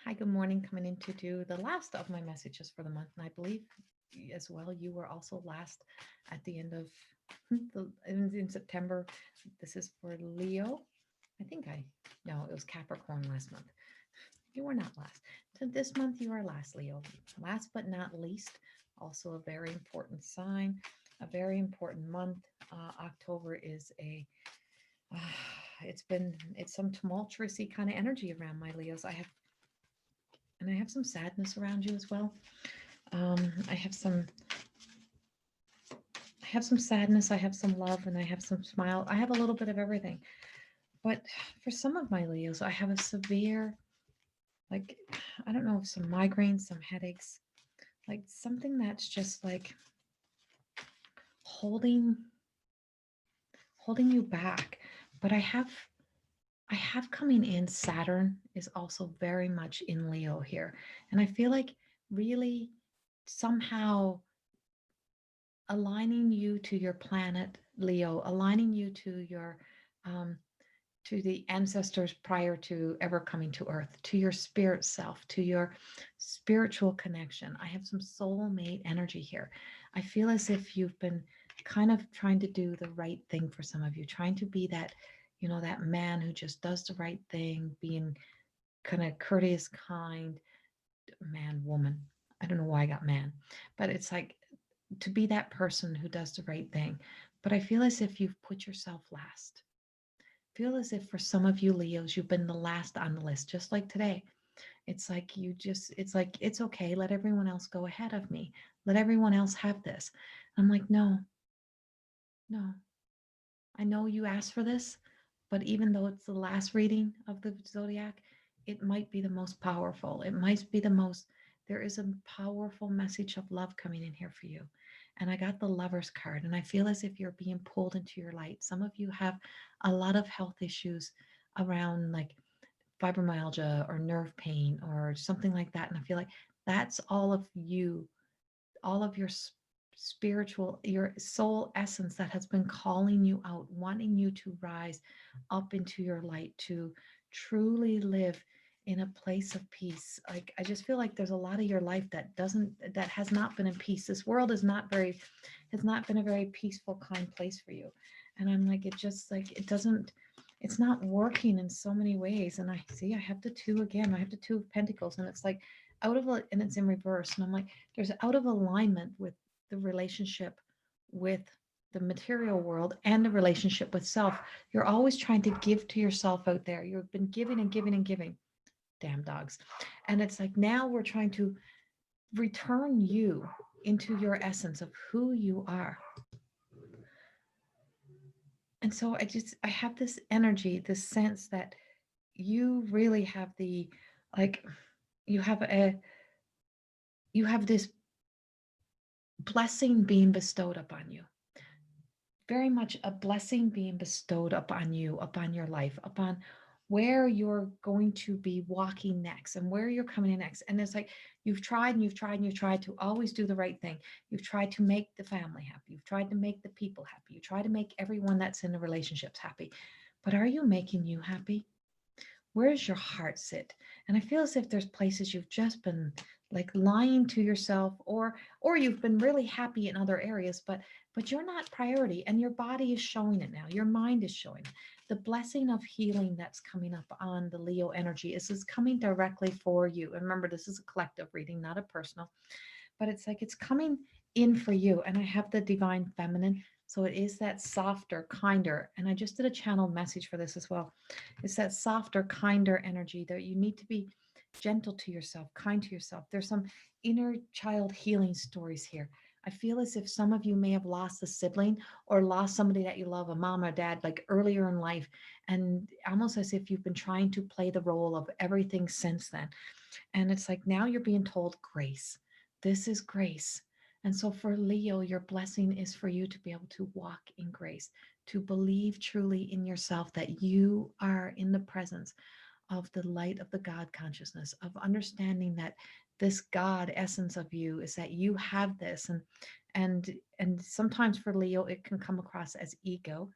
Hi, good morning. Coming in to do the last of my messages for the month. And I believe as well, you were also last at the end of in September. This is for Leo. I think no, it was Capricorn last month. You were not last. So this month you are last, Leo. Last but not least, also a very important sign, a very important month. October is uh, it's some tumultuousy kind of energy around my Leos. I have some sadness around you as well. I have some sadness, I have some love, and I have some smile. I have a little bit of everything. But for some of my Leos, I have a severe, like, I don't know, some migraines, some headaches, like something that's just like holding holding you back. But I have coming in, Saturn is also very much in Leo here. And I feel like really somehow aligning you to your planet, Leo, aligning you um, to the ancestors prior to ever coming to Earth, to your spirit self, to your spiritual connection. I have some soulmate energy here. I feel as if you've been kind of trying to do the right thing for some of you, trying to be that, that man who just does the right thing, being kind of courteous, kind man, woman. I don't know why I got man, but it's like to be that person who does the right thing. But I feel as if you've put yourself last. Feel as if for some of you Leos, you've been the last on the list, just like today. It's like, it's okay. Let everyone else go ahead of me. Let everyone else have this. I'm like, no, no. I know you asked for this, but even though it's the last reading of the zodiac, it might be the most powerful. It might be the most, there is a powerful message of love coming in here for you. And I got the Lover's card, and I feel as if you're being pulled into your light. Some of you have a lot of health issues around like fibromyalgia or nerve pain or something like that. And I feel like that's all of you, all of your spiritual, your soul essence that has been calling you out, wanting you to rise up into your light, to truly live in a place of peace. Like I just feel like there's a lot of your life that has not been in peace. This world has not been a very peaceful, kind place for you. And I'm like, it just like it's not working in so many ways. And I have the two again. I have the two of pentacles, and it's like and it's in reverse. And I'm like, there's out of alignment with the relationship with the material world and the relationship with self. You're always trying to give to yourself out there. You've been giving and giving and giving. Damn dogs. And it's like now we're trying to return you into your essence of who you are. And so I have this energy, this sense that you really have the like you have a you have this blessing being bestowed upon you, very much a blessing being bestowed upon you, upon your life, upon where you're going to be walking next and where you're coming in next. And it's like you've tried and you've tried and you've tried to always do the right thing. You've tried to make the family happy. You've tried to make the people happy. You try to make everyone that's in the relationships happy. But are you making you happy? Where does your heart sit? And I feel as if there's places you've just been like lying to yourself, or you've been really happy in other areas, but you're not priority, and your body is showing it now. Your mind is showing it. The blessing of healing that's coming up on the Leo energy is coming directly for you. And remember, this is a collective reading, not a personal, but it's like it's coming in for you. And I have the divine feminine. So it is that softer, kinder. And I just did a channel message for this as well. It's that softer, kinder energy that you need to be gentle to yourself, kind to yourself. There's some inner child healing stories here. I feel as if some of you may have lost a sibling or lost somebody that you love, a mom or dad, like earlier in life, and almost as if you've been trying to play the role of everything since then. And it's like now you're being told grace. This is grace. And so for Leo, your blessing is for you to be able to walk in grace, to believe truly in yourself that you are in the presence of the light of the God consciousness, of understanding that this God essence of you is that you have this. And sometimes for Leo, it can come across as ego.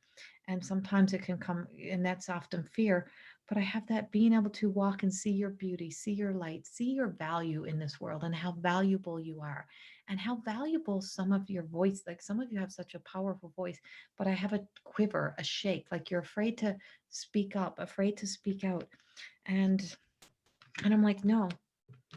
And sometimes it can come, and that's often fear. but I have that being able to walk and see your beauty, see your light, see your value in this world and how valuable you are and how valuable some of your voice, like some of you have such a powerful voice, but I have a quiver, a shake, like you're afraid to speak up, afraid to speak out. And I'm like, no,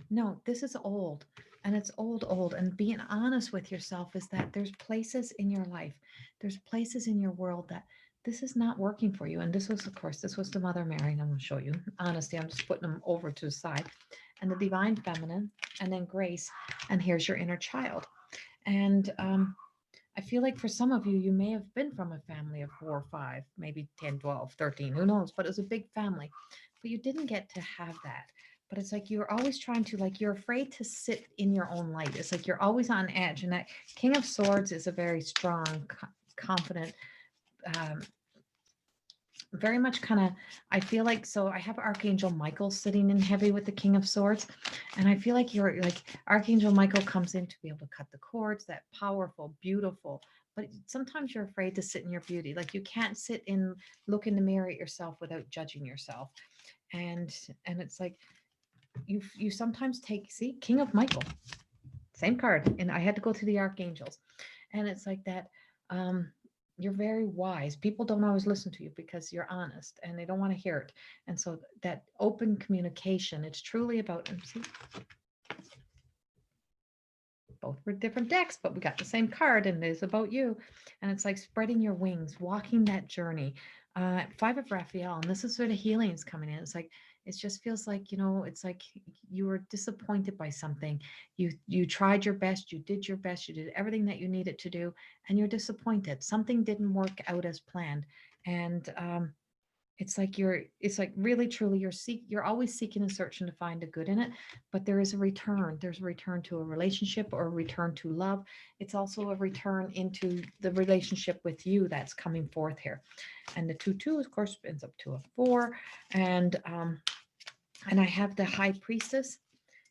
no, this is old and it's old. And being honest with yourself is that there's places in your life, there's places in your world that this is not working for you. And this was, of course, this was the Mother Mary, and I'm going to show you. Honesty, I'm just putting them over to the side. And the Divine Feminine, and then Grace. And here's your inner child. And I feel like for some of you, you may have been from a family of 4 or 5, maybe 10, 12, 13, who knows, but it was a big family. But you didn't get to have that. But it's like you're always trying to, like, you're afraid to sit in your own light. It's like you're always on edge. And that King of Swords is a very strong, confident, um, very much kind of, I feel like, so I have Archangel Michael sitting in heavy with the King of Swords, and I feel like you're like Archangel Michael comes in to be able to cut the cords, that powerful, beautiful, but sometimes you're afraid to sit in your beauty. Like you can't sit in, look in the mirror at yourself without judging yourself. And it's like you sometimes take, see, King of Michael, same card, and I had to go to the archangels, and it's like that. um you're very wise. People don't always listen to you because you're honest and they don't want to hear it. And so that open communication, it's truly about, and see, both were different decks, but we got the same card and it is about you. And it's like spreading your wings, walking that journey. 5 of Raphael, and this is where the healing is coming in. It's like, it just feels like, it's like you were disappointed by something. You tried your best, you did your best, you did everything that you needed to do, and you're disappointed. Something didn't work out as planned. And it's like really truly you're always seeking and searching to find the good in it, but there is a return. There's a return to a relationship or a return to love. It's also a return into the relationship with you that's coming forth here. And the 2 2 of course ends up to a 4. And I have the High Priestess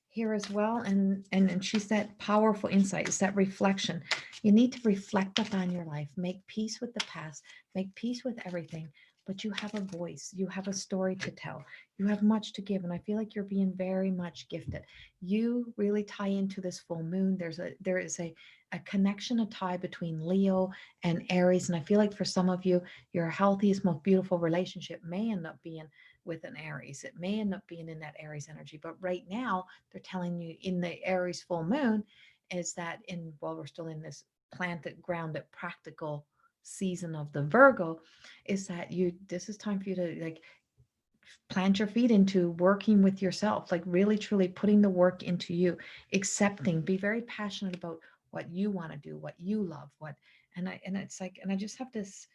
here as well, and she's that powerful insight. It's that reflection. You need to reflect upon your life, make peace with the past, make peace with everything, but you have a voice, you have a story to tell, you have much to give, and I feel like you're being very much gifted. You really tie into this full moon. There is a connection, a tie between Leo and Aries, and I feel like for some of you, your healthiest, most beautiful relationship may end up being with an Aries. It may end up being in that Aries energy, but right now they're telling you in the Aries full moon is that while we're still in this planted, grounded, practical season of the Virgo, is that this is time for you to like plant your feet into working with yourself, like really truly putting the work into you, accepting, be very passionate about what you want to do, what you love, and it's like, and I just have this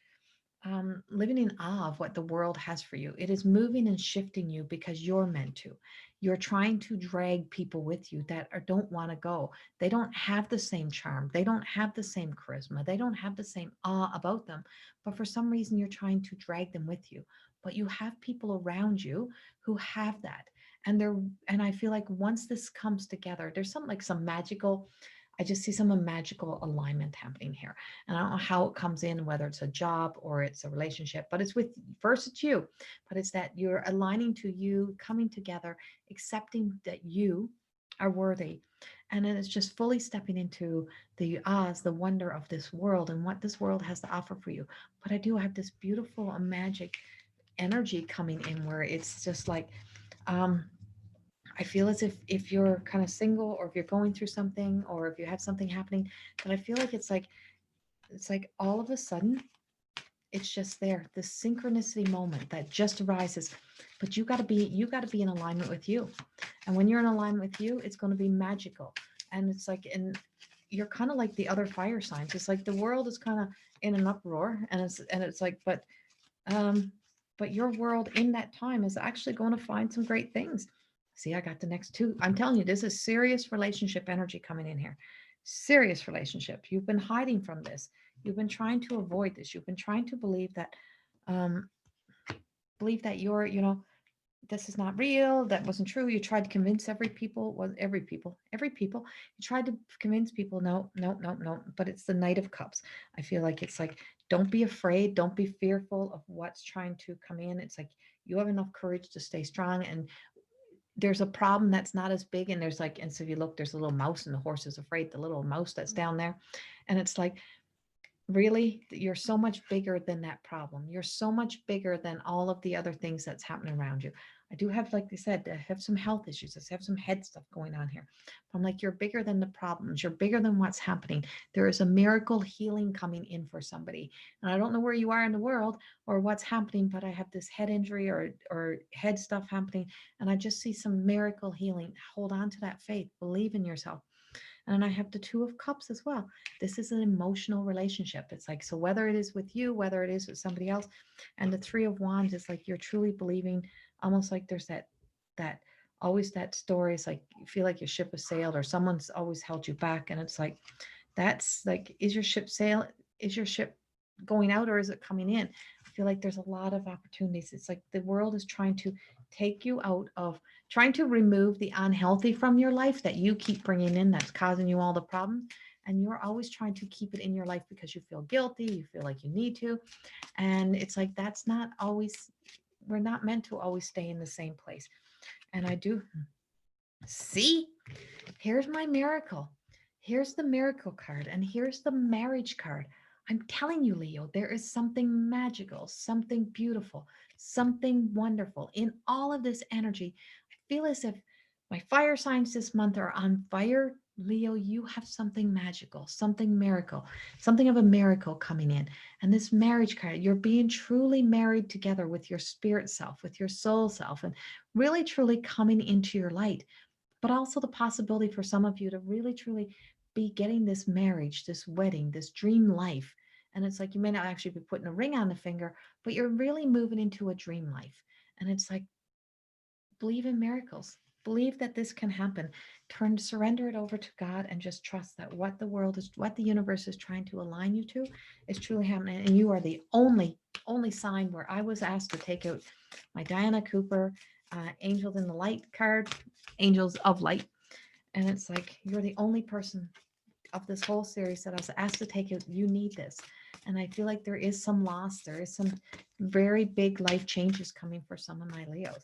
living in awe of what the world has for you. It is moving and shifting you because you're meant to. You're trying to drag people with you that don't want to go. They don't have the same charm. They don't have the same charisma. They don't have the same awe about them. But for some reason, you're trying to drag them with you. But you have people around you who have that. And I feel like once this comes together, there's some magical, I just see some magical alignment happening here. And I don't know how it comes in, whether it's a job or it's a relationship, but it's first it's you, but it's that you're aligning to you, coming together, accepting that you are worthy. And then it's just fully stepping into the Oz, the wonder of this world and what this world has to offer for you. But I have this beautiful magic energy coming in where it's just like, um, I feel as if you're kind of single, or if you're going through something, or if you have something happening, but I feel like it's like all of a sudden it's just there, this synchronicity moment that just arises. But you got to be in alignment with you. And when you're in alignment with you, it's going to be magical. And it's like, and you're kind of like the other fire signs. It's like the world is kind of in an uproar, and it's like, um, but your world in that time is actually going to find some great things. See, I got the next 2. I'm telling you, this is serious relationship energy coming in here. Serious relationship. You've been hiding from this. You've been trying to avoid this. You've been trying to um, believe that this is not real. That wasn't true. You tried to convince every people. You tried to convince people, no, no, no, no. But it's the Knight of Cups. I feel like it's like, don't be afraid. Don't be fearful of what's trying to come in. It's like you have enough courage to stay strong. And there's a problem that's not as big. And there's like, and so if you look, there's a little mouse and the horse is afraid, the little mouse that's down there. And it's like, really, you're so much bigger than that problem. You're so much bigger than all of the other things that's happening around you. I do have, like I said, I have some health issues. I have some head stuff going on here. I'm like, you're bigger than the problems. You're bigger than what's happening. There is a miracle healing coming in for somebody. And I don't know where you are in the world or what's happening, but I have this head injury or head stuff happening. And I just see some miracle healing. Hold on to that faith. Believe in yourself. And I have the Two of Cups as well. This is an emotional relationship. It's like, so whether it is with you, whether it is with somebody else, and the Three of Wands is like you're truly believing, almost like there's that always that story. It's like you feel like your ship has sailed or someone's always held you back. And it's like, that's like, is your ship sail? Is your ship going out or is it coming in? I feel like there's a lot of opportunities. It's like the world is trying to take you out of, trying to remove the unhealthy from your life that you keep bringing in that's causing you all the problems. And you're always trying to keep it in your life because you feel guilty, you feel like you need to. And it's like, that's not always, we're not meant to always stay in the same place. And I do see, here's my miracle. Here's the miracle card, and here's the marriage card. I'm telling you, Leo, there is something magical, something beautiful, something wonderful in all of this energy. I feel as if my fire signs this month are on fire. Leo, you have something magical, something miracle, something of a miracle coming in. And this marriage card, you're being truly married together with your spirit self, with your soul self, and really truly coming into your light, but also the possibility for some of you to really truly be getting this marriage, this wedding, this dream life. And it's like you may not actually be putting a ring on the finger, but you're really moving into a dream life. And it's like, believe in miracles. Believe that this can happen. Surrender it over to God and just trust that what the world is, what the universe is trying to align you to is truly happening. And you are the only sign where I was asked to take out my Diana Cooper Angels in the Light card, Angels of Light. And it's like, you're the only person of this whole series that I was asked to take it. You need this. And I feel like there is some loss. There is some very big life changes coming for some of my Leos.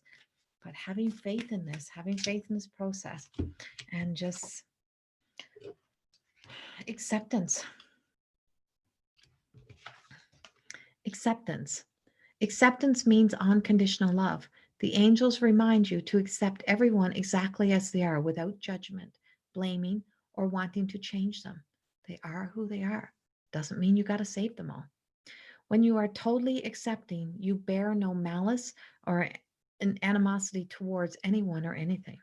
But having faith in this, having faith in this process, and just acceptance. Acceptance. Acceptance means unconditional love. The angels remind you to accept everyone exactly as they are without judgment, blaming, or wanting to change them. They are who they are. Doesn't mean you got to save them all. When you are totally accepting, you bear no malice or an animosity towards anyone or anything.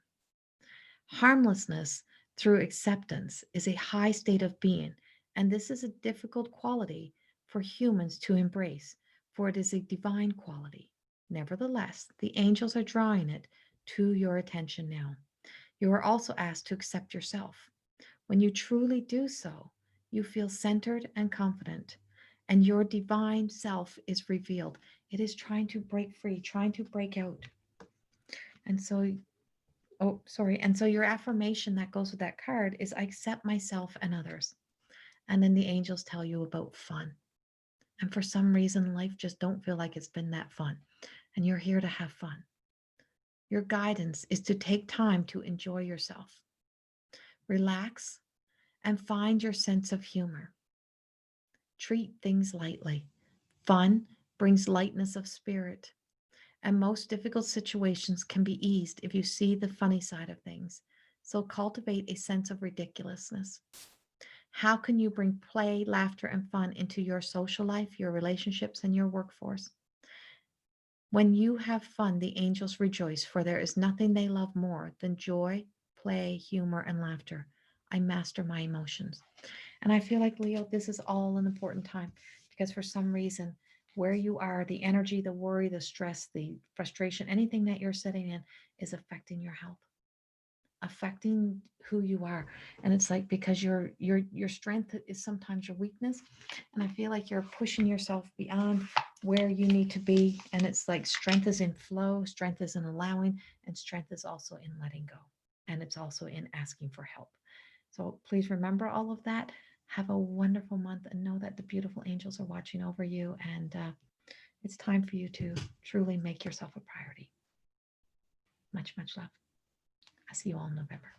Harmlessness through acceptance is a high state of being, and this is a difficult quality for humans to embrace, for it is a divine quality. Nevertheless, the angels are drawing it to your attention now. You are also asked to accept yourself. When you truly do so, you feel centered and confident, and your divine self is revealed. It is trying to break free, trying to break out. And so, oh, sorry. And so your affirmation that goes with that card is I accept myself and others. And then the angels tell you about fun. And for some reason, life just don't feel like it's been that fun. And you're here to have fun. Your guidance is to take time to enjoy yourself, relax, and find your sense of humor. Treat things lightly. Fun brings lightness of spirit, and most difficult situations can be eased if you see the funny side of things. So cultivate a sense of ridiculousness. How can you bring play, laughter, and fun into your social life, your relationships, and your workforce? When you have fun, the angels rejoice, for there is nothing they love more than joy, play, humor, and laughter. I master my emotions. And I feel like, Leo, this is all an important time because for some reason, where you are, the energy, the worry, the stress, the frustration, anything that you're sitting in is affecting your health, affecting who you are. And it's like because your strength is sometimes your weakness. And I feel like you're pushing yourself beyond where you need to be. And it's like strength is in flow, strength is in allowing, and strength is also in letting go. And it's also in asking for help. So please remember all of that. Have a wonderful month and know that the beautiful angels are watching over you. And It's time for you to truly make yourself a priority. Much, much love. I'll see you all in November.